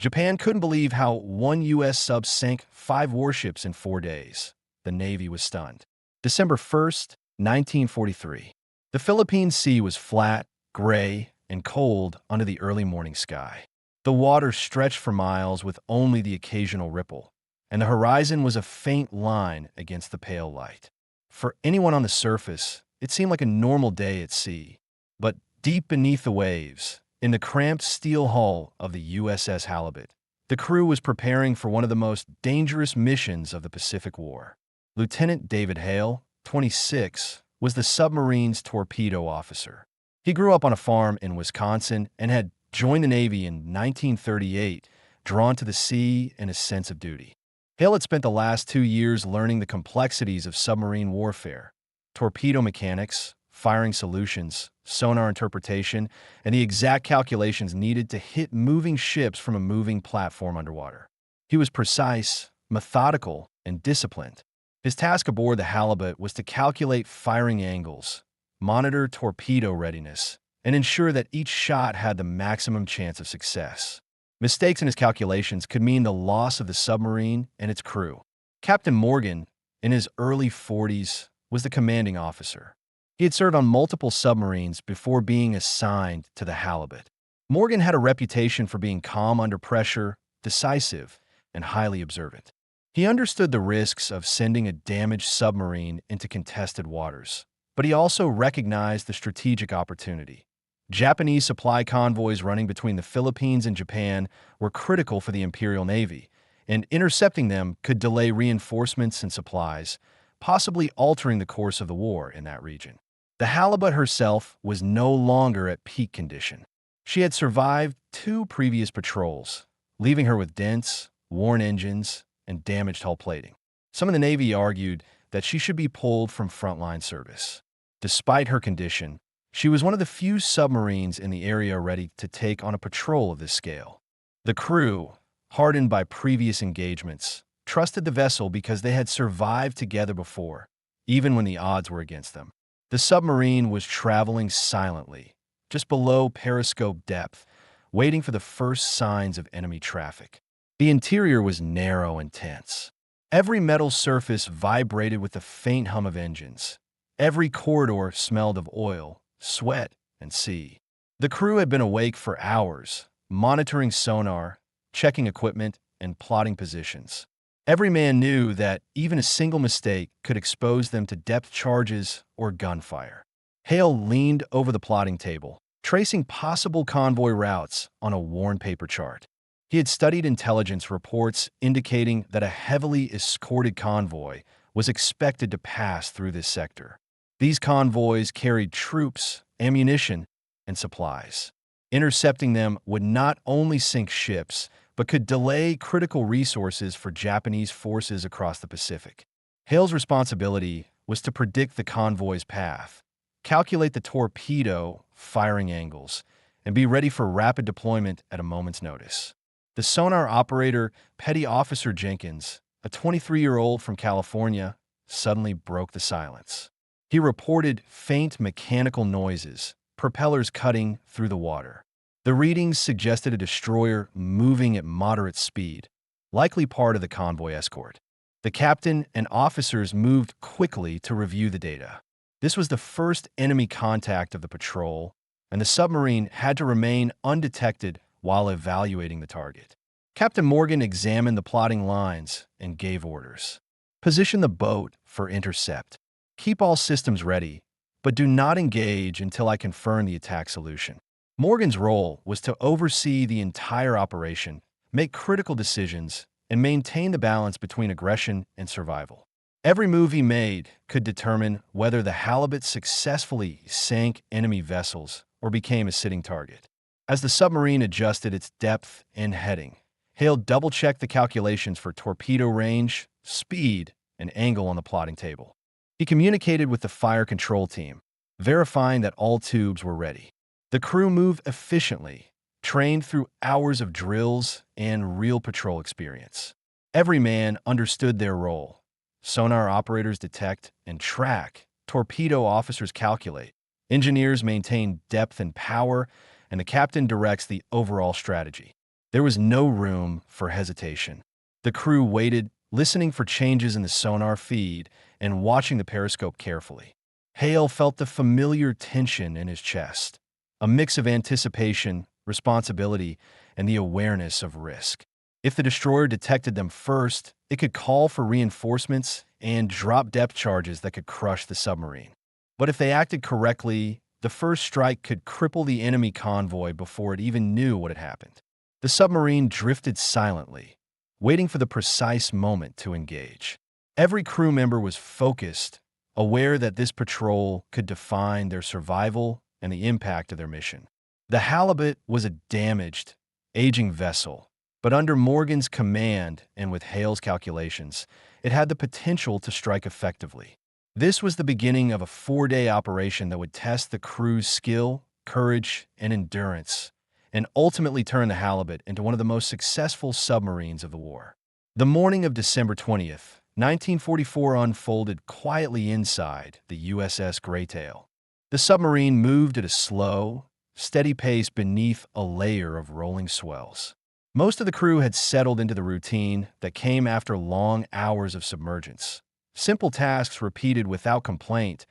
Japan couldn't believe how one U.S. sub sank 5 warships in 4 days. The Navy was stunned. December 1st, 1943. The Philippine Sea was flat, gray, and cold under the early morning sky. The water stretched for miles with only the occasional ripple, and the horizon was a faint line against the pale light. For anyone on the surface, it seemed like a normal day at sea. But deep beneath the waves, in the cramped steel hull of the USS Halibut, the crew was preparing for one of the most dangerous missions of the Pacific War. Lieutenant David Hale, 26, was the submarine's torpedo officer. He grew up on a farm in Wisconsin and had joined the Navy in 1938, drawn to the sea and a sense of duty. Hale had spent the last 2 years learning the complexities of submarine warfare, torpedo mechanics, firing solutions, sonar interpretation, and the exact calculations needed to hit moving ships from a moving platform underwater. He was precise, methodical, and disciplined. His task aboard the Halibut was to calculate firing angles, monitor torpedo readiness, and ensure that each shot had the maximum chance of success. Mistakes in his calculations could mean the loss of the submarine and its crew. Captain Morgan, in his early 40s, was the commanding officer. He had served on multiple submarines before being assigned to the Halibut. Morgan had a reputation for being calm under pressure, decisive, and highly observant. He understood the risks of sending a damaged submarine into contested waters, but he also recognized the strategic opportunity. Japanese supply convoys running between the Philippines and Japan were critical for the Imperial Navy, and intercepting them could delay reinforcements and supplies, possibly altering the course of the war in that region. The Halibut herself was no longer at peak condition. She had survived 2 previous patrols, leaving her with dents, worn engines, and damaged hull plating. Some in the Navy argued that she should be pulled from frontline service. Despite her condition, she was one of the few submarines in the area ready to take on a patrol of this scale. The crew, hardened by previous engagements, trusted the vessel because they had survived together before, even when the odds were against them. The submarine was traveling silently, just below periscope depth, waiting for the first signs of enemy traffic. The interior was narrow and tense. Every metal surface vibrated with the faint hum of engines. Every corridor smelled of oil, sweat, and sea. The crew had been awake for hours, monitoring sonar, checking equipment, and plotting positions. Every man knew that even a single mistake could expose them to depth charges or gunfire. Hale leaned over the plotting table, tracing possible convoy routes on a worn paper chart. He had studied intelligence reports indicating that a heavily escorted convoy was expected to pass through this sector. These convoys carried troops, ammunition, and supplies. Intercepting them would not only sink ships, but could delay critical resources for Japanese forces across the Pacific. Hale's responsibility was to predict the convoy's path, calculate the torpedo firing angles, and be ready for rapid deployment at a moment's notice. The sonar operator, Petty Officer Jenkins, a 23-year-old from California, suddenly broke the silence. He reported faint mechanical noises, propellers cutting through the water. The readings suggested a destroyer moving at moderate speed, likely part of the convoy escort. The captain and officers moved quickly to review the data. This was the first enemy contact of the patrol, and the submarine had to remain undetected while evaluating the target. Captain Morgan examined the plotting lines and gave orders. Position the boat for intercept. Keep all systems ready, but do not engage until I confirm the attack solution. Morgan's role was to oversee the entire operation, make critical decisions, and maintain the balance between aggression and survival. Every move he made could determine whether the Halibut successfully sank enemy vessels or became a sitting target. As the submarine adjusted its depth and heading, Hale double-checked the calculations for torpedo range, speed, and angle on the plotting table. He communicated with the fire control team, verifying that all tubes were ready. The crew moved efficiently, trained through hours of drills and real patrol experience. Every man understood their role. Sonar operators detect and track, torpedo officers calculate, engineers maintain depth and power, and the captain directs the overall strategy. There was no room for hesitation. The crew waited, listening for changes in the sonar feed and watching the periscope carefully. Hale felt the familiar tension in his chest, a mix of anticipation, responsibility, and the awareness of risk. If the destroyer detected them first, it could call for reinforcements and drop depth charges that could crush the submarine. But if they acted correctly, the first strike could cripple the enemy convoy before it even knew what had happened. The submarine drifted silently, waiting for the precise moment to engage. Every crew member was focused, aware that this patrol could define their survival and the impact of their mission. The Halibut was a damaged, aging vessel, but under Morgan's command and with Hale's calculations, it had the potential to strike effectively. This was the beginning of a 4-day operation that would test the crew's skill, courage, and endurance, and ultimately turn the Halibut into one of the most successful submarines of the war. The morning of December 20th, 1944 unfolded quietly inside the USS Greytail. The submarine moved at a slow, steady pace beneath a layer of rolling swells. Most of the crew had settled into the routine that came after long hours of submergence. Simple tasks repeated without complaint,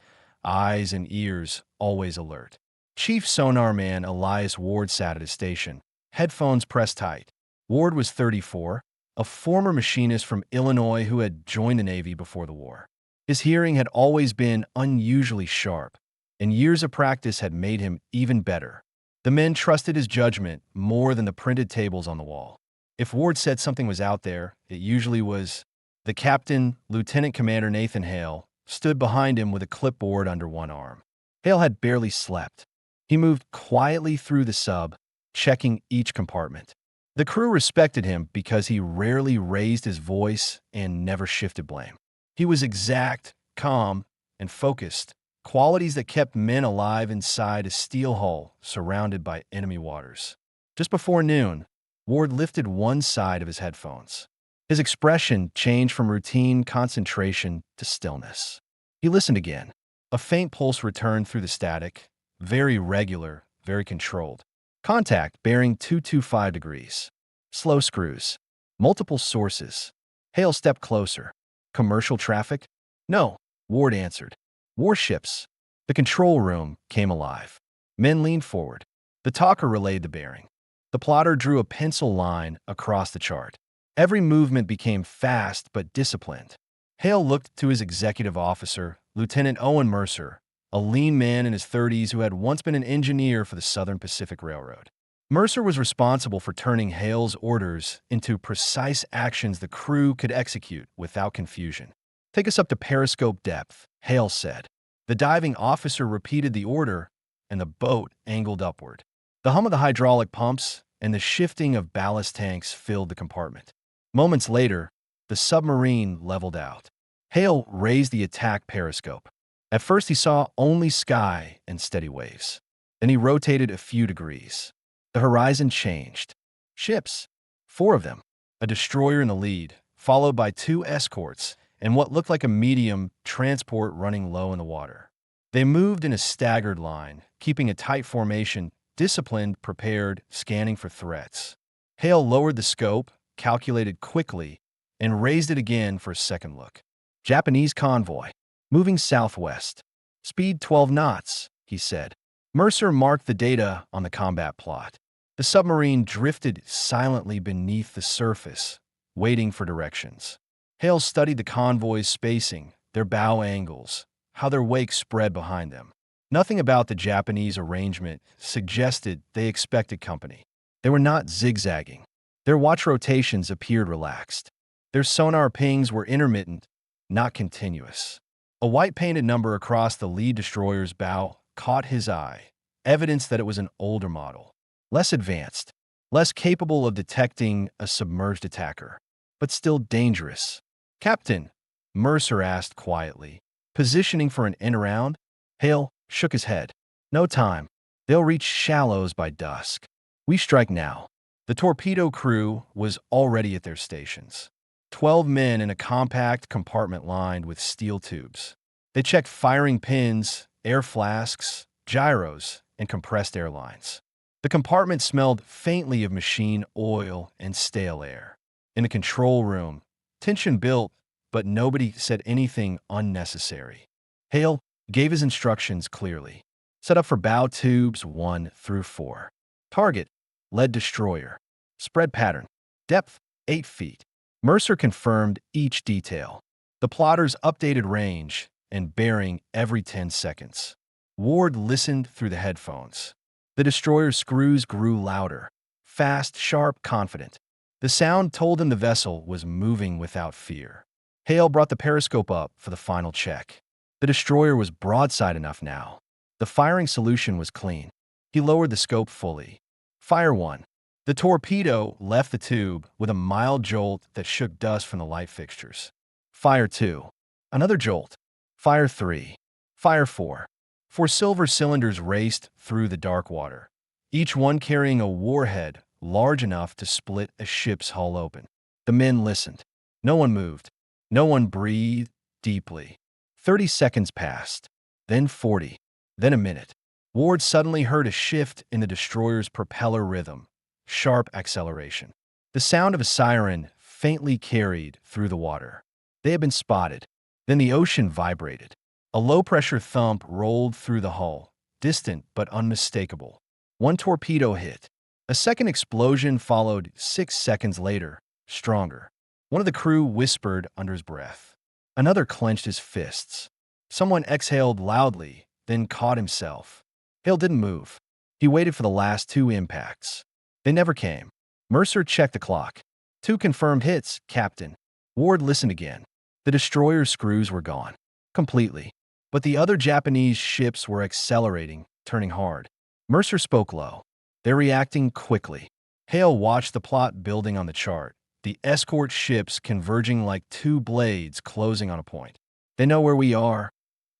eyes and ears always alert. Chief Sonar Man Elias Ward sat at his station, headphones pressed tight. Ward was 34, a former machinist from Illinois who had joined the Navy before the war. His hearing had always been unusually sharp, and years of practice had made him even better. The men trusted his judgment more than the printed tables on the wall. If Ward said something was out there, it usually was. The captain, Lieutenant Commander Nathan Hale, stood behind him with a clipboard under one arm. Hale had barely slept. He moved quietly through the sub, checking each compartment. The crew respected him because he rarely raised his voice and never shifted blame. He was exact, calm, and focused, qualities that kept men alive inside a steel hull surrounded by enemy waters. Just before noon, Ward lifted one side of his headphones. His expression changed from routine concentration to stillness. He listened again. A faint pulse returned through the static, very regular, very controlled. Contact bearing 225 degrees. Slow screws. Multiple sources. Hale stepped closer. Commercial traffic? No, Ward answered. Warships. The control room came alive. Men leaned forward. The talker relayed the bearing. The plotter drew a pencil line across the chart. Every movement became fast but disciplined. Hale looked to his executive officer, Lieutenant Owen Mercer, a lean man in his 30s who had once been an engineer for the Southern Pacific Railroad. Mercer was responsible for turning Hale's orders into precise actions the crew could execute without confusion. "Take us up to periscope depth," Hale said. The diving officer repeated the order, and the boat angled upward. The hum of the hydraulic pumps and the shifting of ballast tanks filled the compartment. Moments later, the submarine leveled out. Hale raised the attack periscope. At first, he saw only sky and steady waves. Then he rotated a few degrees. The horizon changed. Ships, 4 of them, a destroyer in the lead, followed by 2 escorts, and what looked like a medium transport running low in the water. They moved in a staggered line, keeping a tight formation, disciplined, prepared, scanning for threats. Hale lowered the scope, calculated quickly, and raised it again for a second look. Japanese convoy, moving southwest. Speed 12 knots, he said. Mercer marked the data on the combat plot. The submarine drifted silently beneath the surface, waiting for directions. Hale studied the convoy's spacing, their bow angles, how their wake spread behind them. Nothing about the Japanese arrangement suggested they expected company. They were not zigzagging. Their watch rotations appeared relaxed. Their sonar pings were intermittent, not continuous. A white-painted number across the lead destroyer's bow caught his eye, evidence that it was an older model, less advanced, less capable of detecting a submerged attacker, but still dangerous. "Captain," Mercer asked quietly, "positioning for an end-around?" Hale shook his head. "No time. They'll reach shallows by dusk. We strike now." The torpedo crew was already at their stations. 12 men in a compact compartment lined with steel tubes. They checked firing pins, air flasks, gyros, and compressed air lines. The compartment smelled faintly of machine oil and stale air. In the control room, tension built, but nobody said anything unnecessary. Hale gave his instructions clearly. Set up for bow tubes 1 through 4. Target, lead destroyer. Spread pattern, depth 8 feet. Mercer confirmed each detail. The plotter's updated range and bearing every 10 seconds. Ward listened through the headphones. The destroyer's screws grew louder, fast, sharp, confident. The sound told him the vessel was moving without fear. Hale brought the periscope up for the final check. The destroyer was broadside enough now. The firing solution was clean. He lowered the scope fully. Fire 1. The torpedo left the tube with a mild jolt that shook dust from the light fixtures. Fire 2. Another jolt. Fire 3. Fire 4. 4 silver cylinders raced through the dark water, each one carrying a warhead large enough to split a ship's hull open. The men listened. No one moved. No one breathed deeply. 30 seconds passed, then 40, then a minute. Ward suddenly heard a shift in the destroyer's propeller rhythm, sharp acceleration. The sound of a siren faintly carried through the water. They had been spotted. Then the ocean vibrated. A low-pressure thump rolled through the hull, distant but unmistakable. One torpedo hit. A second explosion followed 6 seconds later, stronger. One of the crew whispered under his breath. Another clenched his fists. Someone exhaled loudly, then caught himself. Hale didn't move. He waited for the last 2 impacts. They never came. Mercer checked the clock. 2 confirmed hits, Captain. Ward listened again. The destroyer's screws were gone. Completely. But the other Japanese ships were accelerating, turning hard. Mercer spoke low. They're reacting quickly. Hale watched the plot building on the chart, the escort ships converging like 2 blades closing on a point. They know where we are,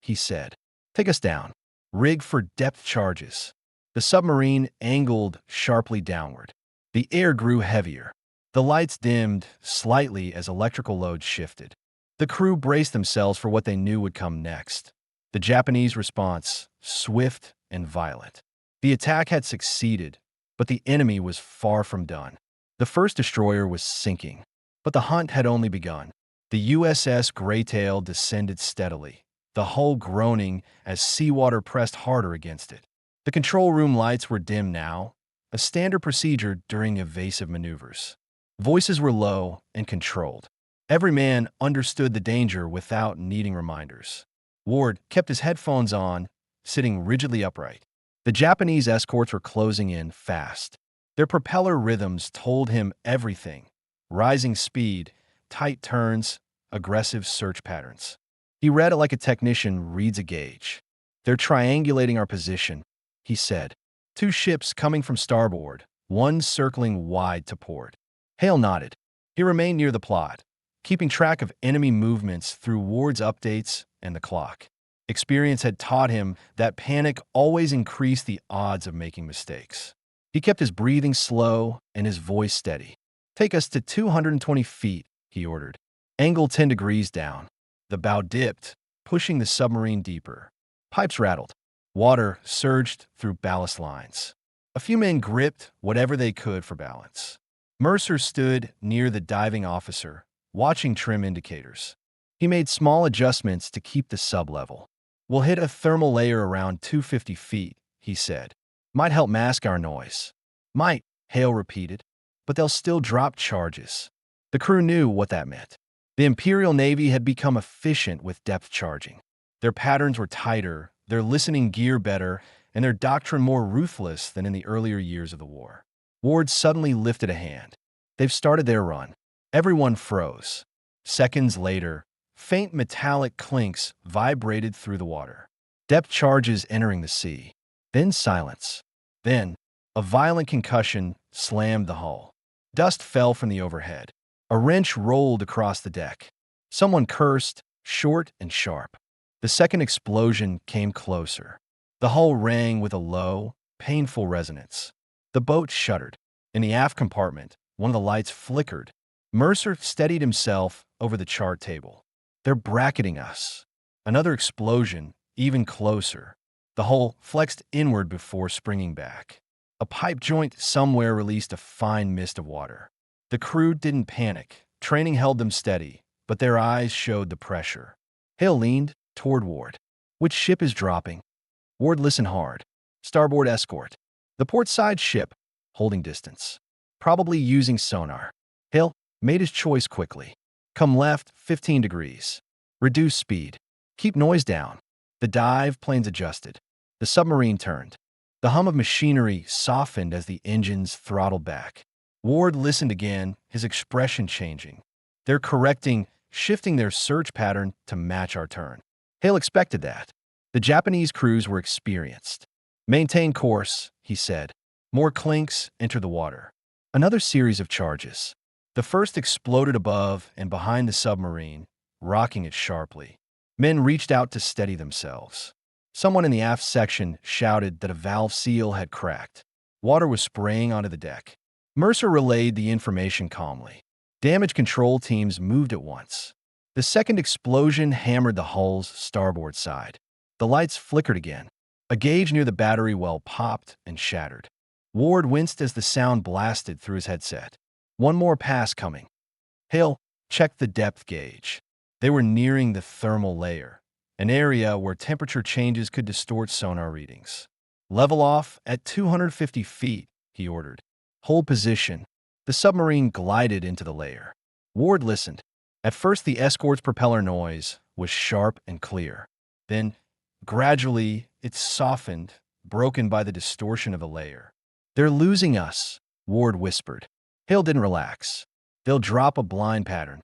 he said. Take us down. Rig for depth charges. The submarine angled sharply downward. The air grew heavier. The lights dimmed slightly as electrical loads shifted. The crew braced themselves for what they knew would come next. The Japanese response, swift and violent. The attack had succeeded, but the enemy was far from done. The first destroyer was sinking, but the hunt had only begun. The USS Greytail descended steadily, the hull groaning as seawater pressed harder against it. The control room lights were dim now, a standard procedure during evasive maneuvers. Voices were low and controlled. Every man understood the danger without needing reminders. Ward kept his headphones on, sitting rigidly upright. The Japanese escorts were closing in fast. Their propeller rhythms told him everything: rising speed, tight turns, aggressive search patterns. He read it like a technician reads a gauge. They're triangulating our position, he said. 2 ships coming from starboard, 1 circling wide to port. Hale nodded. He remained near the plot, keeping track of enemy movements through Ward's updates and the clock. Experience had taught him that panic always increased the odds of making mistakes. He kept his breathing slow and his voice steady. Take us to 220 feet, he ordered. Angle 10 degrees down. The bow dipped, pushing the submarine deeper. Pipes rattled. Water surged through ballast lines. A few men gripped whatever they could for balance. Mercer stood near the diving officer, watching trim indicators. He made small adjustments to keep the sub level. We'll hit a thermal layer around 250 feet, he said. Might help mask our noise. Might, Hale repeated, but they'll still drop charges. The crew knew what that meant. The Imperial Navy had become efficient with depth charging. Their patterns were tighter, their listening gear better, and their doctrine more ruthless than in the earlier years of the war. Ward suddenly lifted a hand. They've started their run. Everyone froze. Seconds later, faint metallic clinks vibrated through the water. Depth charges entering the sea. Then silence. Then, a violent concussion slammed the hull. Dust fell from the overhead. A wrench rolled across the deck. Someone cursed, short and sharp. The second explosion came closer. The hull rang with a low, painful resonance. The boat shuddered. In the aft compartment, one of the lights flickered. Mercer steadied himself over the chart table. They're bracketing us. Another explosion, even closer. The hull flexed inward before springing back. A pipe joint somewhere released a fine mist of water. The crew didn't panic. Training held them steady, but their eyes showed the pressure. Hale leaned toward Ward. Which ship is dropping? Ward listened hard. Starboard escort. The port side ship, holding distance. Probably using sonar. Hale made his choice quickly. Come left, 15 degrees. Reduce speed. Keep noise down. The dive planes adjusted. The submarine turned. The hum of machinery softened as the engines throttled back. Ward listened again, his expression changing. They're correcting, shifting their search pattern to match our turn. Hale expected that. The Japanese crews were experienced. Maintain course, he said. More clinks enter the water. Another series of charges. The first exploded above and behind the submarine, rocking it sharply. Men reached out to steady themselves. Someone in the aft section shouted that a valve seal had cracked. Water was spraying onto the deck. Mercer relayed the information calmly. Damage control teams moved at once. The second explosion hammered the hull's starboard side. The lights flickered again. A gauge near the battery well popped and shattered. Ward winced as the sound blasted through his headset. One more pass coming. Hale checked the depth gauge. They were nearing the thermal layer, an area where temperature changes could distort sonar readings. Level off at 250 feet, he ordered. Hold position. The submarine glided into the layer. Ward listened. At first, the escort's propeller noise was sharp and clear. Then, gradually, it softened, broken by the distortion of the layer. They're losing us, Ward whispered. Hale didn't relax. They'll drop a blind pattern.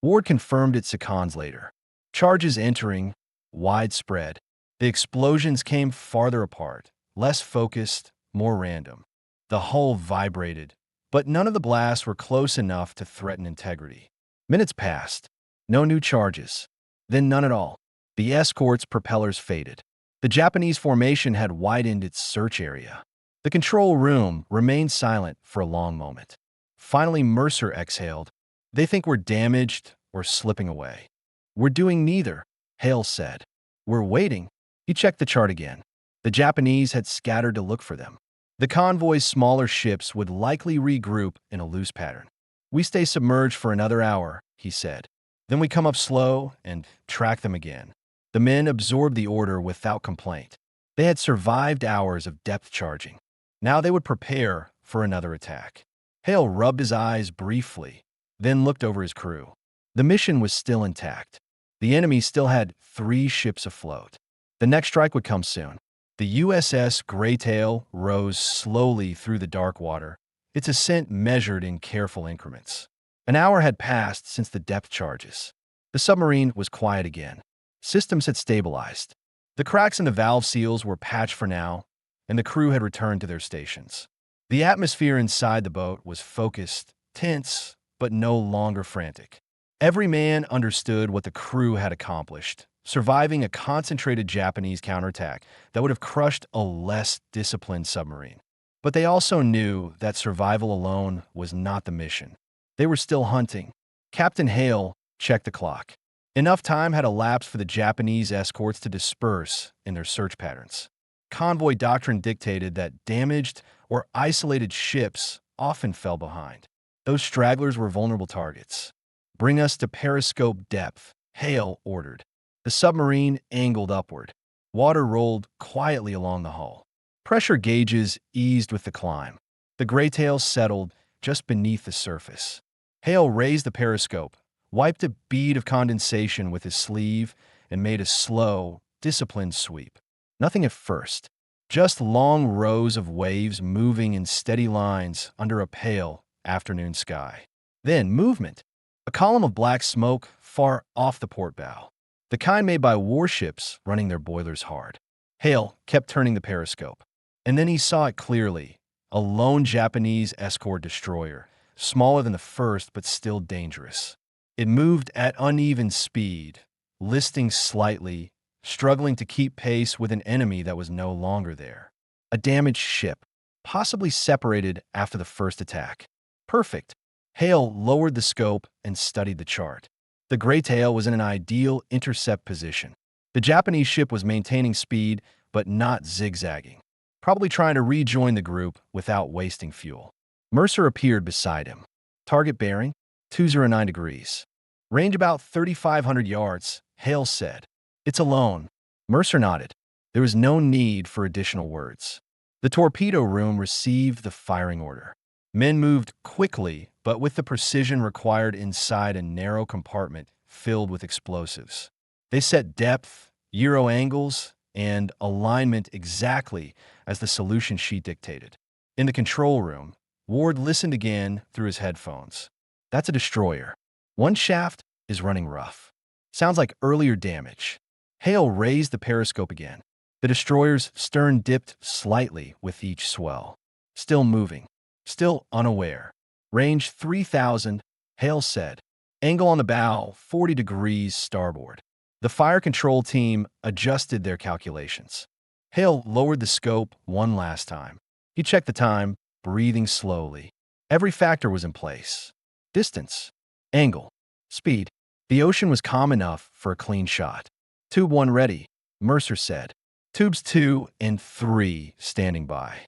Ward confirmed it seconds later. Charges entering, widespread. The explosions came farther apart, less focused, more random. The hull vibrated, but none of the blasts were close enough to threaten integrity. Minutes passed. No new charges. Then none at all. The escort's propellers faded. The Japanese formation had widened its search area. The control room remained silent for a long moment. Finally, Mercer exhaled. They think we're damaged or slipping away. We're doing neither, Hale said. We're waiting. He checked the chart again. The Japanese had scattered to look for them. The convoy's smaller ships would likely regroup in a loose pattern. We stay submerged for another hour, he said. Then we come up slow and track them again. The men absorbed the order without complaint. They had survived hours of depth charging. Now they would prepare for another attack. Hale rubbed his eyes briefly, then looked over his crew. The mission was still intact. The enemy still had 3 ships afloat. The next strike would come soon. The USS Greytail rose slowly through the dark water, its ascent measured in careful increments. An hour had passed since the depth charges. The submarine was quiet again. Systems had stabilized. The cracks in the valve seals were patched for now, and the crew had returned to their stations. The atmosphere inside the boat was focused, tense, but no longer frantic. Every man understood what the crew had accomplished, surviving a concentrated Japanese counterattack that would have crushed a less disciplined submarine. But they also knew that survival alone was not the mission. They were still hunting. Captain Hale checked the clock. Enough time had elapsed for the Japanese escorts to disperse in their search patterns. Convoy doctrine dictated that damaged or isolated ships often fell behind. Those stragglers were vulnerable targets. Bring us to periscope depth, Hale ordered. The submarine angled upward. Water rolled quietly along the hull. Pressure gauges eased with the climb. The Greytail settled just beneath the surface. Hale raised the periscope, wiped a bead of condensation with his sleeve, and made a slow, disciplined sweep. Nothing at first, just long rows of waves moving in steady lines under a pale afternoon sky. Then movement. A column of black smoke far off the port bow, the kind made by warships running their boilers hard. Hale kept turning the periscope, and then he saw it clearly, a lone Japanese escort destroyer, smaller than the first but still dangerous. It moved at uneven speed, listing slightly, struggling to keep pace with an enemy that was no longer there. A damaged ship, possibly separated after the first attack. Perfect. Hale lowered the scope and studied the chart. The Greytail was in an ideal intercept position. The Japanese ship was maintaining speed, but not zigzagging. probably trying to rejoin the group without wasting fuel. Mercer appeared beside him. Target bearing, 209 degrees. Range about 3,500 yards, Hale said. It's alone. Mercer nodded. There was no need for additional words. The torpedo room received the firing order. Men moved quickly, but with the precision required inside a narrow compartment filled with explosives. They set depth, gyro angles, and alignment exactly as the solution sheet dictated. In the control room, Ward listened again through his headphones. That's a destroyer. One shaft is running rough. Sounds like earlier damage. Hale raised the periscope again. The destroyer's stern dipped slightly with each swell. Still moving. Still unaware. Range 3,000, Hale said. Angle on the bow, 40 degrees starboard. The fire control team adjusted their calculations. Hale lowered the scope one last time. He checked the time, breathing slowly. Every factor was in place. Distance, angle, speed. The ocean was calm enough for a clean shot. Tube 1 ready, Mercer said. Tubes 2 and 3 standing by.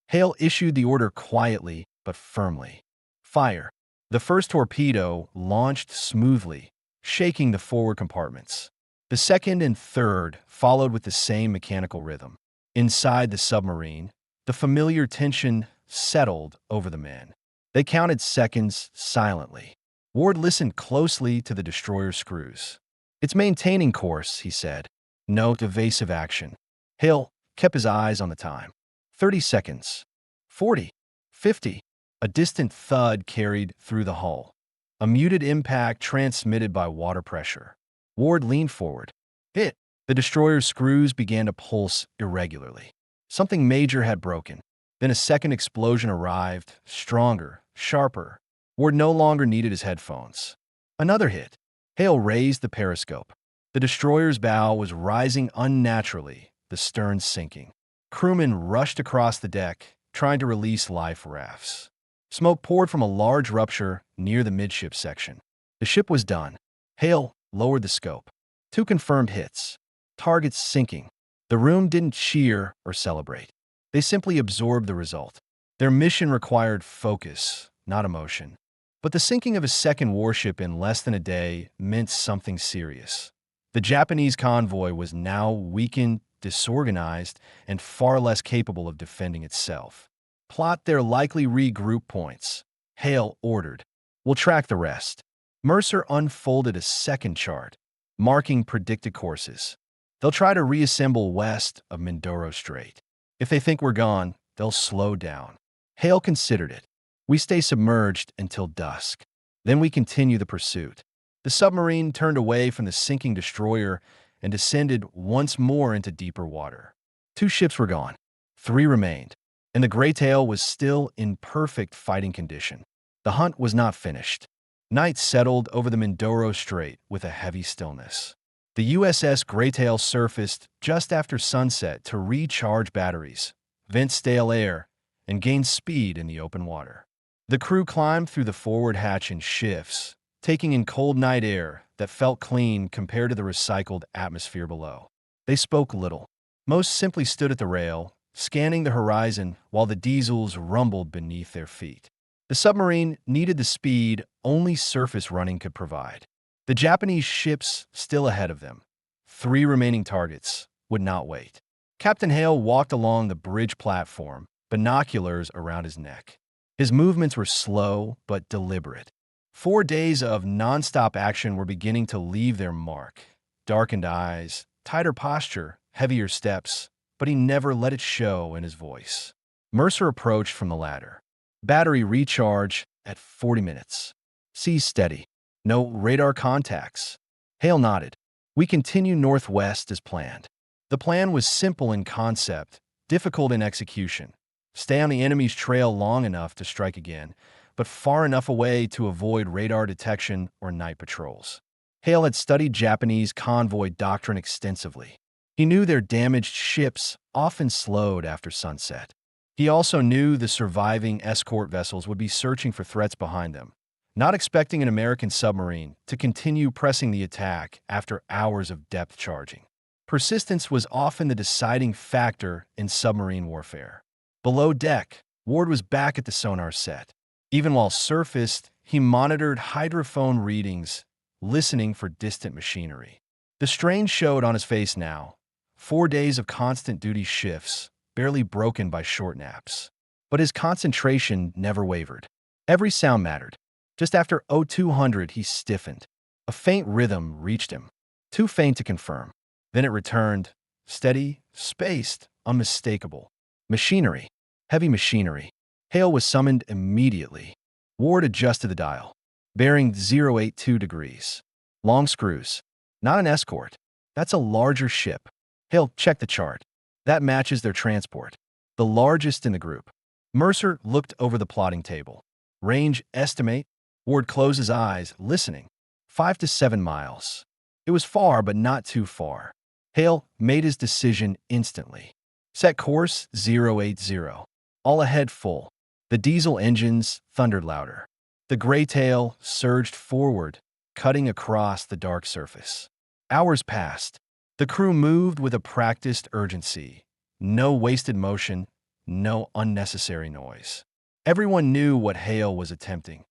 Hale issued the order quietly but firmly. Fire. The first torpedo launched smoothly, shaking the forward compartments. The second and third followed with the same mechanical rhythm. Inside the submarine, the familiar tension settled over the men. They counted seconds silently. Ward listened closely to the destroyer's screws. It's maintaining course, he said. No evasive action. Hale kept his eyes on the time. 30 seconds. 40. 50. A distant thud carried through the hull. A muted impact transmitted by water pressure. Ward leaned forward. Hit. The destroyer's screws began to pulse irregularly. Something major had broken. Then a second explosion arrived, stronger, sharper. Ward no longer needed his headphones. Another hit. Hale raised the periscope. The destroyer's bow was rising unnaturally, the stern sinking. Crewmen rushed across the deck, trying to release life rafts. Smoke poured from a large rupture near the midship section. The ship was done. Hale lowered the scope. 2 confirmed hits. Targets sinking. The room didn't cheer or celebrate. They simply absorbed the result. Their mission required focus, not emotion. But the sinking of a second warship in less than a day meant something serious. The Japanese convoy was now weakened, disorganized, and far less capable of defending itself. Plot their likely regroup points, Hale ordered. We'll track the rest. Mercer unfolded a second chart, marking predicted courses. They'll try to reassemble west of Mindoro Strait. If they think we're gone, they'll slow down. Hale considered it. We stay submerged until dusk. Then we continue the pursuit. The submarine turned away from the sinking destroyer and descended once more into deeper water. 2 ships were gone. 3 remained, and the Greytail was still in perfect fighting condition. The hunt was not finished. Night settled over the Mindoro Strait with a heavy stillness. The USS Greytail surfaced just after sunset to recharge batteries, vent stale air, and gain speed in the open water. The crew climbed through the forward hatch in shifts, taking in cold night air that felt clean compared to the recycled atmosphere below. They spoke little. Most simply stood at the rail, scanning the horizon while the diesels rumbled beneath their feet. The submarine needed the speed only surface running could provide. The Japanese ships still ahead of them. 3 remaining targets would not wait. Captain Hale walked along the bridge platform, binoculars around his neck. His movements were slow but deliberate. 4 days of nonstop action were beginning to leave their mark. Darkened eyes, tighter posture, heavier steps, but he never let it show in his voice. Mercer approached from the ladder. Battery recharge at 40 minutes. Seas steady. No radar contacts. Hale nodded. We continue northwest as planned. The plan was simple in concept, difficult in execution. Stay on the enemy's trail long enough to strike again, but far enough away to avoid radar detection or night patrols. Hale had studied Japanese convoy doctrine extensively. He knew their damaged ships often slowed after sunset. He also knew the surviving escort vessels would be searching for threats behind them, not expecting an American submarine to continue pressing the attack after hours of depth charging. Persistence was often the deciding factor in submarine warfare. Below deck, Ward was back at the sonar set. Even while surfaced, he monitored hydrophone readings, listening for distant machinery. The strain showed on his face now. 4 days of constant duty shifts, barely broken by short naps. But his concentration never wavered. Every sound mattered. Just after 0200, he stiffened. A faint rhythm reached him, too faint to confirm. Then it returned, steady, spaced, unmistakable. Machinery. Heavy machinery. Hale was summoned immediately. Ward adjusted the dial. Bearing 082 degrees. Long screws. Not an escort. That's a larger ship. Hale checked the chart. That matches their transport. The largest in the group. Mercer looked over the plotting table. Range estimate. Ward closed his eyes, listening. 5 to 7 miles. It was far, but not too far. Hale made his decision instantly. Set course 080. All ahead full. The diesel engines thundered louder. The gray tail surged forward, cutting across the dark surface. Hours passed. The crew moved with a practiced urgency. No wasted motion, no unnecessary noise. Everyone knew what Hale was attempting.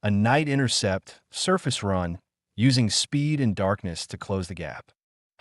A night intercept, surface run, using speed and darkness to close the gap.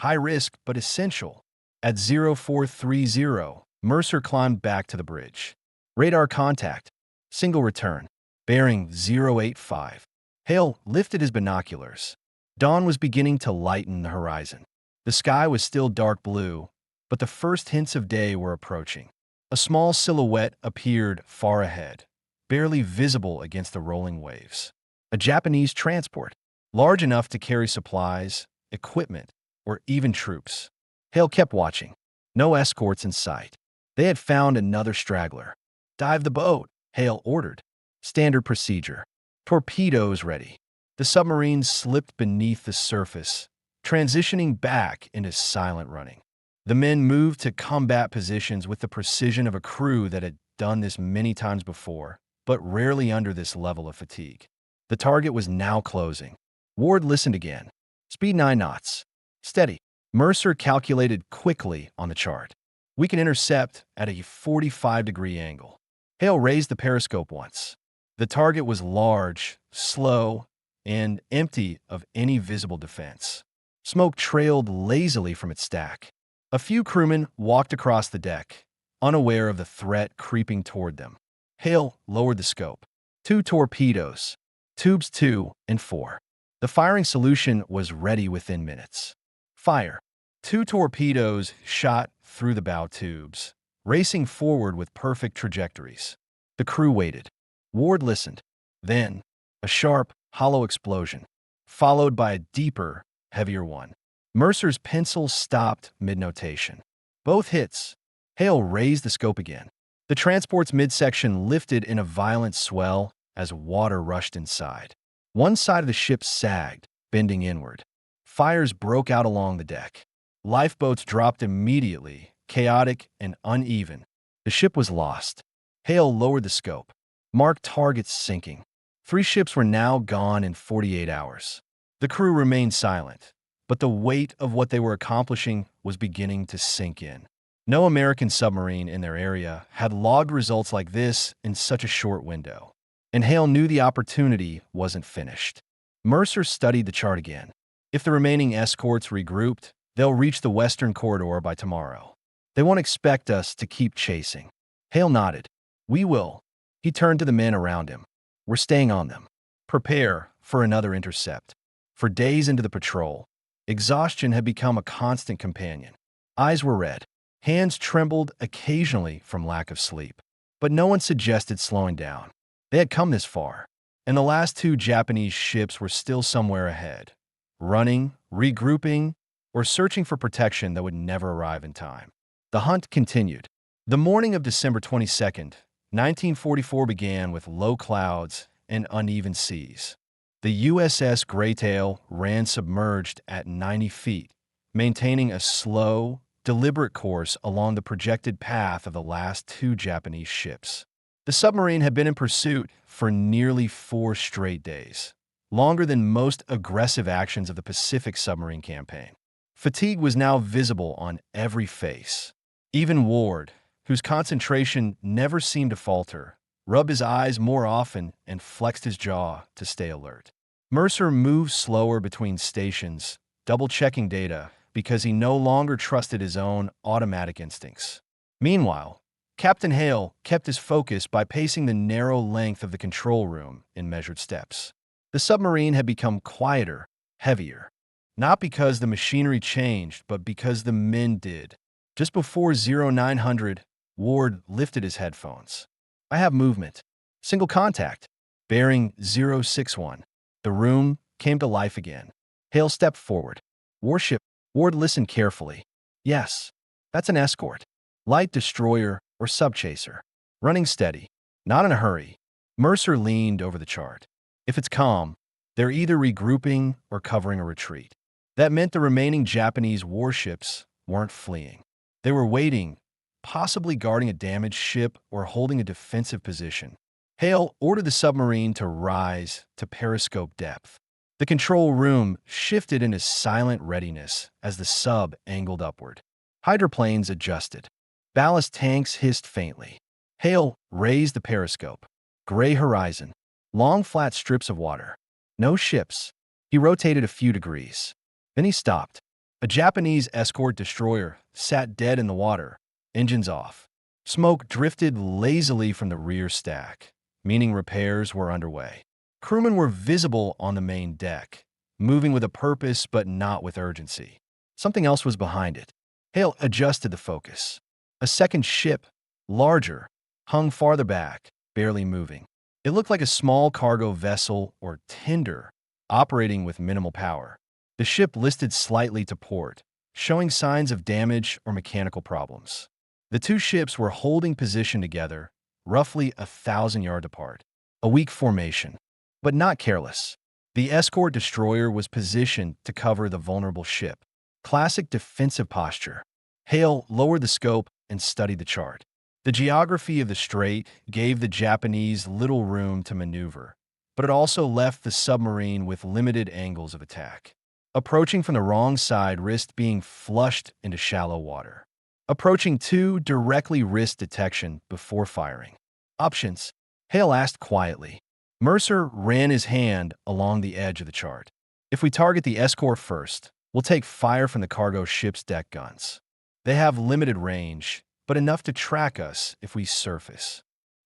High risk, but essential. At 0430, Mercer climbed back to the bridge. Radar contact. Single return. Bearing 085. Hale lifted his binoculars. Dawn was beginning to lighten the horizon. The sky was still dark blue, but the first hints of day were approaching. A small silhouette appeared far ahead, barely visible against the rolling waves. A Japanese transport, large enough to carry supplies, equipment, or even troops. Hale kept watching. No escorts in sight. They had found another straggler. Dive the boat, Hale ordered. Standard procedure. Torpedoes ready. The submarine slipped beneath the surface, transitioning back into silent running. The men moved to combat positions with the precision of a crew that had done this many times before, but rarely under this level of fatigue. The target was now closing. Ward listened again. Speed 9 knots. Steady. Mercer calculated quickly on the chart. We can intercept at a 45-degree angle. Hale raised the periscope once. The target was large, slow, and empty of any visible defense. Smoke trailed lazily from its stack. A few crewmen walked across the deck, unaware of the threat creeping toward them. Hale lowered the scope. 2 torpedoes, tubes 2 and 4. The firing solution was ready within minutes. Fire. 2 torpedoes shot through the bow tubes, racing forward with perfect trajectories. The crew waited. Ward listened. Then, a sharp, hollow explosion, followed by a deeper, heavier one. Mercer's pencil stopped mid-notation. Both hits. Hale raised the scope again. The transport's midsection lifted in a violent swell as water rushed inside. One side of the ship sagged, bending inward. Fires broke out along the deck. Lifeboats dropped immediately, chaotic and uneven. The ship was lost. Hale lowered the scope. Marked targets sinking. 3 ships were now gone in 48 hours. The crew remained silent, but the weight of what they were accomplishing was beginning to sink in. No American submarine in their area had logged results like this in such a short window, and Hale knew the opportunity wasn't finished. Mercer studied the chart again. If the remaining escorts regrouped, they'll reach the western corridor by tomorrow. They won't expect us to keep chasing. Hale nodded. We will. He turned to the men around him. We're staying on them. Prepare for another intercept. For days into the patrol, exhaustion had become a constant companion. Eyes were red. Hands trembled occasionally from lack of sleep. But no one suggested slowing down. They had come this far, and the last 2 Japanese ships were still somewhere ahead, running, regrouping, or searching for protection that would never arrive in time. The hunt continued. The morning of December 22nd, 1944 began with low clouds and uneven seas. The USS Greytail ran submerged at 90 feet, maintaining a slow, deliberate course along the projected path of the last 2 Japanese ships. The submarine had been in pursuit for nearly 4 straight days, longer than most aggressive actions of the Pacific submarine campaign. Fatigue was now visible on every face. Even Ward, whose concentration never seemed to falter, rubbed his eyes more often and flexed his jaw to stay alert. Mercer moved slower between stations, double-checking data because he no longer trusted his own automatic instincts. Meanwhile, Captain Hale kept his focus by pacing the narrow length of the control room in measured steps. The submarine had become quieter, heavier. Not because the machinery changed, but because the men did. Just before 0900, Ward lifted his headphones. I have movement. Single contact. Bearing 061. The room came to life again. Hale stepped forward. Warship. Ward listened carefully. Yes, that's an escort. Light destroyer or subchaser. Running steady. Not in a hurry. Mercer leaned over the chart. If it's calm, they're either regrouping or covering a retreat. That meant the remaining Japanese warships weren't fleeing. They were waiting, possibly guarding a damaged ship or holding a defensive position. Hale ordered the submarine to rise to periscope depth. The control room shifted into silent readiness as the sub angled upward. Hydroplanes adjusted. Ballast tanks hissed faintly. Hale raised the periscope. Gray horizon. Long flat strips of water. No ships. He rotated a few degrees. Then he stopped. A Japanese escort destroyer sat dead in the water, engines off. Smoke drifted lazily from the rear stack, meaning repairs were underway. Crewmen were visible on the main deck, moving with a purpose but not with urgency. Something else was behind it. Hale adjusted the focus. A second ship, larger, hung farther back, barely moving. It looked like a small cargo vessel or tender, operating with minimal power. The ship listed slightly to port, showing signs of damage or mechanical problems. The two ships were holding position together, roughly 1,000 yards apart. A weak formation, but not careless. The escort destroyer was positioned to cover the vulnerable ship. Classic defensive posture. Hale lowered the scope and studied the chart. The geography of the strait gave the Japanese little room to maneuver, but it also left the submarine with limited angles of attack. Approaching from the wrong side risked being flushed into shallow water. Approaching too directly risked detection before firing. Options. Hale asked quietly. Mercer ran his hand along the edge of the chart. If we target the escort first, we'll take fire from the cargo ship's deck guns. They have limited range, but enough to track us if we surface.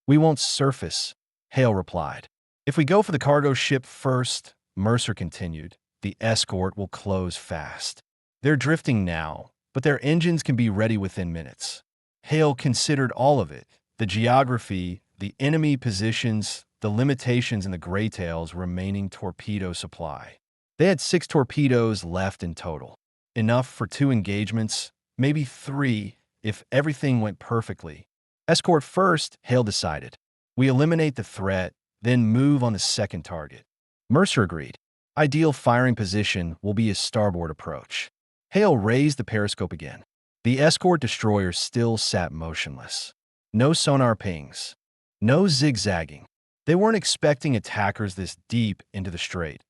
We won't surface, Hale replied. If we go for the cargo ship first, Mercer continued, the escort will close fast. They're drifting now, but their engines can be ready within minutes. Hale considered all of it, the geography, the enemy positions, the limitations in the Greytail's remaining torpedo supply. They had 6 torpedoes left in total. Enough for 2 engagements, maybe 3, if everything went perfectly. Escort first, Hale decided. We eliminate the threat, then move on the second target. Mercer agreed. Ideal firing position will be his starboard approach. Hale raised the periscope again. The escort destroyer still sat motionless. No sonar pings. No zigzagging. They weren't expecting attackers this deep into the strait,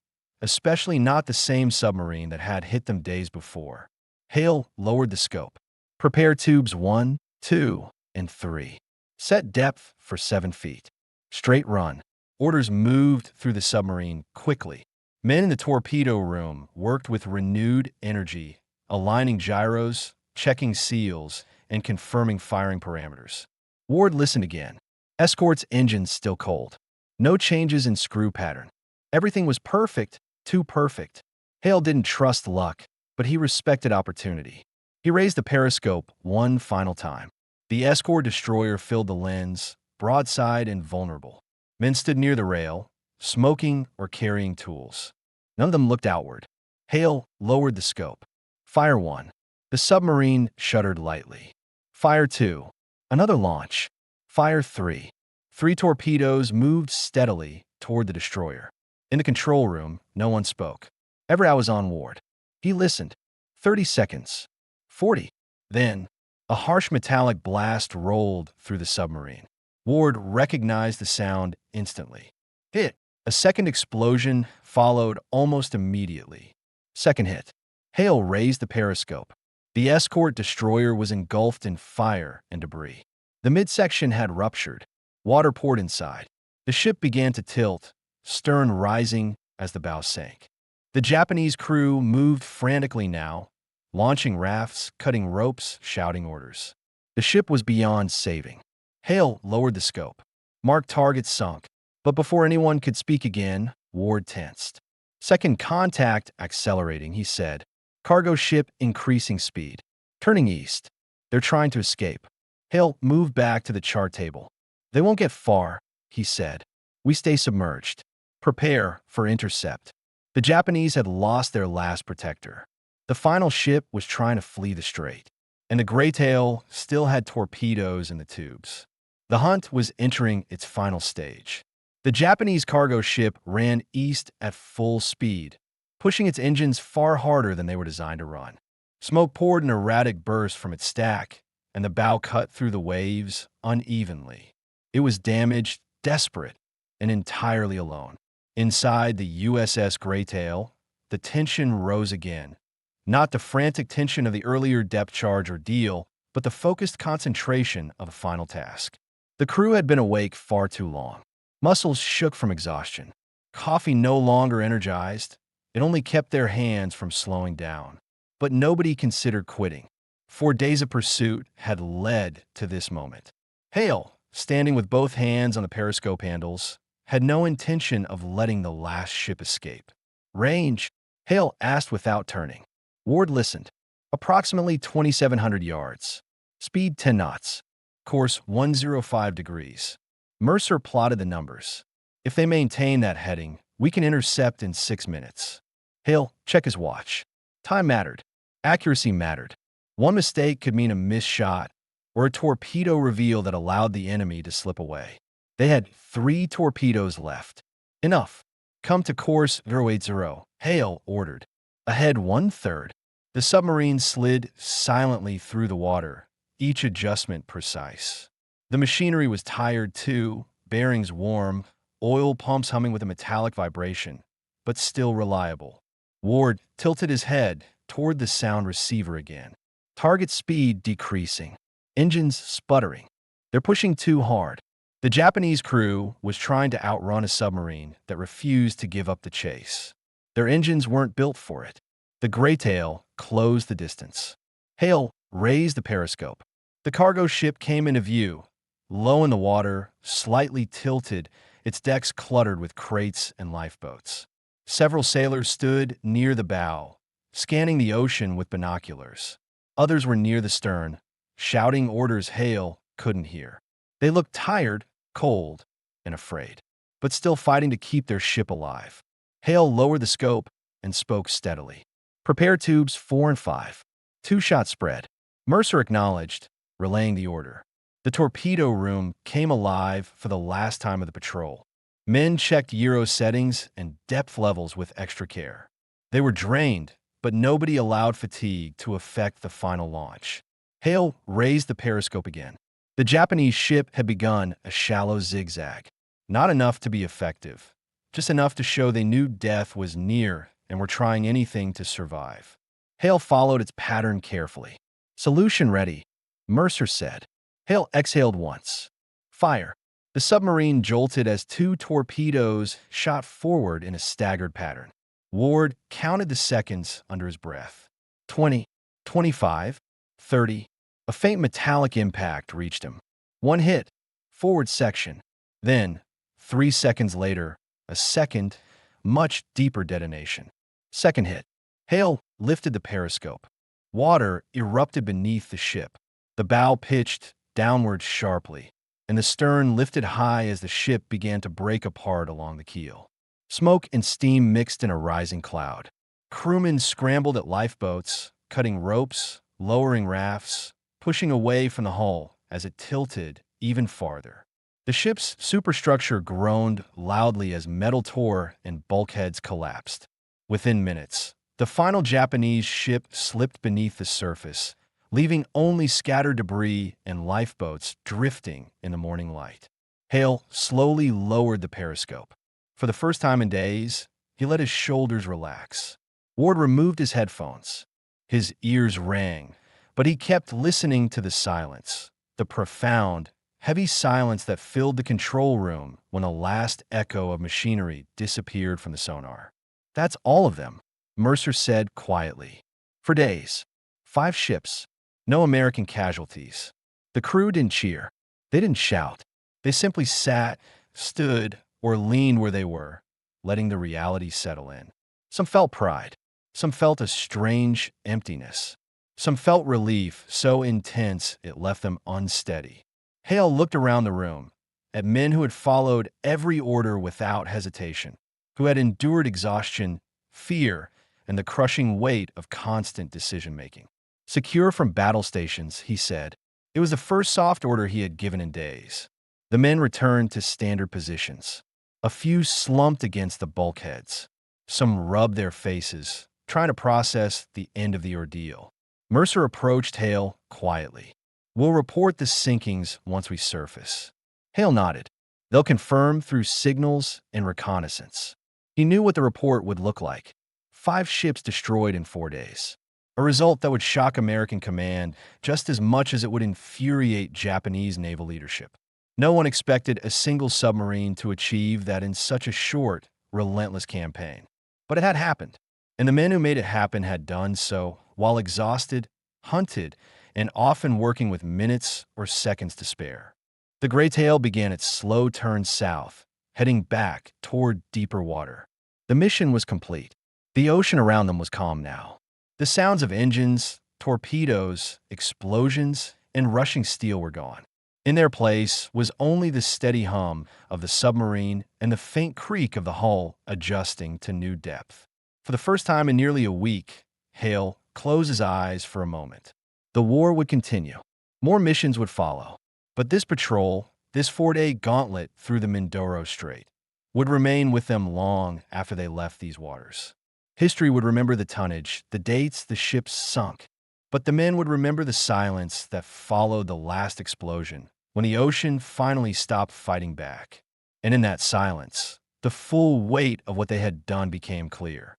especially not the same submarine that had hit them days before. Hale lowered the scope. Prepare tubes 1, 2, and 3. Set depth for 7 feet. Straight run. Orders moved through the submarine quickly. Men in the torpedo room worked with renewed energy, aligning gyros, checking seals, and confirming firing parameters. Ward listened again. Escort's engines still cold. No changes in screw pattern. Everything was perfect, too perfect. Hale didn't trust luck, but he respected opportunity. He raised the periscope one final time. The escort destroyer filled the lens, broadside and vulnerable. Men stood near the rail, smoking or carrying tools. None of them looked outward. Hale lowered the scope. Fire 1. The submarine shuddered lightly. Fire 2. Another launch. Fire 3. 3 torpedoes moved steadily toward the destroyer. In the control room, no one spoke. Everett was on ward. He listened. 30 seconds. 40. Then, a harsh metallic blast rolled through the submarine. Ward recognized the sound instantly. Hit. A second explosion followed almost immediately. Second hit. Hale raised the periscope. The escort destroyer was engulfed in fire and debris. The midsection had ruptured. Water poured inside. The ship began to tilt, stern rising as the bow sank. The Japanese crew moved frantically now, launching rafts, cutting ropes, shouting orders. The ship was beyond saving. Hale lowered the scope. Marked target sunk. But before anyone could speak again, Ward tensed. Second contact accelerating, he said. Cargo ship increasing speed. Turning east. They're trying to escape. Hale moved back to the chart table. They won't get far, he said. We stay submerged. Prepare for intercept. The Japanese had lost their last protector. The final ship was trying to flee the strait, and the Greytail still had torpedoes in the tubes. The hunt was entering its final stage. The Japanese cargo ship ran east at full speed, pushing its engines far harder than they were designed to run. Smoke poured in erratic bursts from its stack, and the bow cut through the waves unevenly. It was damaged, desperate, and entirely alone. Inside the USS Greytail, the tension rose again. Not the frantic tension of the earlier depth charge ordeal, but the focused concentration of the final task. The crew had been awake far too long. Muscles shook from exhaustion. Coffee no longer energized. It only kept their hands from slowing down. But nobody considered quitting. 4 days of pursuit had led to this moment. Hale, standing with both hands on the periscope handles, had no intention of letting the last ship escape. Range? Hale asked without turning. Ward listened. Approximately 2,700 yards. Speed 10 knots. Course 105 degrees. Mercer plotted the numbers. If they maintain that heading, we can intercept in 6 minutes. Hale checked his watch. Time mattered. Accuracy mattered. One mistake could mean a missed shot or a torpedo reveal that allowed the enemy to slip away. They had 3 torpedoes left. Enough. Come to course 080, Hale ordered. Ahead 1/3. The submarine slid silently through the water, each adjustment precise. The machinery was tired too, bearings warm, oil pumps humming with a metallic vibration, but still reliable. Ward tilted his head toward the sound receiver again. Target speed decreasing. Engines sputtering. They're pushing too hard. The Japanese crew was trying to outrun a submarine that refused to give up the chase. Their engines weren't built for it. The Greytail closed the distance. Hale raised the periscope. The cargo ship came into view, low in the water, slightly tilted, its decks cluttered with crates and lifeboats. Several sailors stood near the bow, scanning the ocean with binoculars. Others were near the stern, shouting orders Hale couldn't hear. They looked tired, cold, and afraid, but still fighting to keep their ship alive. Hale lowered the scope and spoke steadily. Prepare tubes 4 and 5. 2-shot spread. Mercer acknowledged, relaying the order. The torpedo room came alive for the last time of the patrol. Men checked gyro settings and depth levels with extra care. They were drained, but nobody allowed fatigue to affect the final launch. Hale raised the periscope again. The Japanese ship had begun a shallow zigzag. Not enough to be effective, just enough to show they knew death was near and were trying anything to survive. Hale followed its pattern carefully. Solution ready, Mercer said. Hale exhaled once. Fire. The submarine jolted as 2 torpedoes shot forward in a staggered pattern. Ward counted the seconds under his breath. 20, 25, 30. A faint metallic impact reached him. One hit, forward section. Then, 3 seconds later, a second, much deeper detonation. Second hit. Hale lifted the periscope. Water erupted beneath the ship. The bow pitched downward sharply, and the stern lifted high as the ship began to break apart along the keel. Smoke and steam mixed in a rising cloud. Crewmen scrambled at lifeboats, cutting ropes, lowering rafts, pushing away from the hull as it tilted even farther. The ship's superstructure groaned loudly as metal tore and bulkheads collapsed. Within minutes, the final Japanese ship slipped beneath the surface, leaving only scattered debris and lifeboats drifting in the morning light. Hale slowly lowered the periscope. For the first time in days, he let his shoulders relax. Ward removed his headphones. His ears rang, but he kept listening to the silence, the profound, heavy silence that filled the control room when the last echo of machinery disappeared from the sonar. "That's all of them," Mercer said quietly. "For days. 5 ships. No American casualties." The crew didn't cheer. They didn't shout. They simply sat, stood, or leaned where they were, letting the reality settle in. Some felt pride. Some felt a strange emptiness. Some felt relief so intense it left them unsteady. Hale looked around the room, at men who had followed every order without hesitation, who had endured exhaustion, fear, and the crushing weight of constant decision-making. Secure from battle stations, he said. It was the first soft order he had given in days. The men returned to standard positions. A few slumped against the bulkheads. Some rubbed their faces, trying to process the end of the ordeal. Mercer approached Hale quietly. "We'll report the sinkings once we surface." Hale nodded. "They'll confirm through signals and reconnaissance." He knew what the report would look like. 5 ships destroyed in 4 days. A result that would shock American command just as much as it would infuriate Japanese naval leadership. No one expected a single submarine to achieve that in such a short, relentless campaign. But it had happened, and the men who made it happen had done so while exhausted, hunted, and often working with minutes or seconds to spare. The Gray Tail began its slow turn south, heading back toward deeper water. The mission was complete. The ocean around them was calm now. The sounds of engines, torpedoes, explosions, and rushing steel were gone. In their place was only the steady hum of the submarine and the faint creak of the hull adjusting to new depth. For the first time in nearly a week, Hale closed his eyes for a moment. The war would continue. More missions would follow. But this patrol, this 4-day gauntlet through the Mindoro Strait, would remain with them long after they left these waters. History would remember the tonnage, the dates the ships sunk. But the men would remember the silence that followed the last explosion, when the ocean finally stopped fighting back. And in that silence, the full weight of what they had done became clear.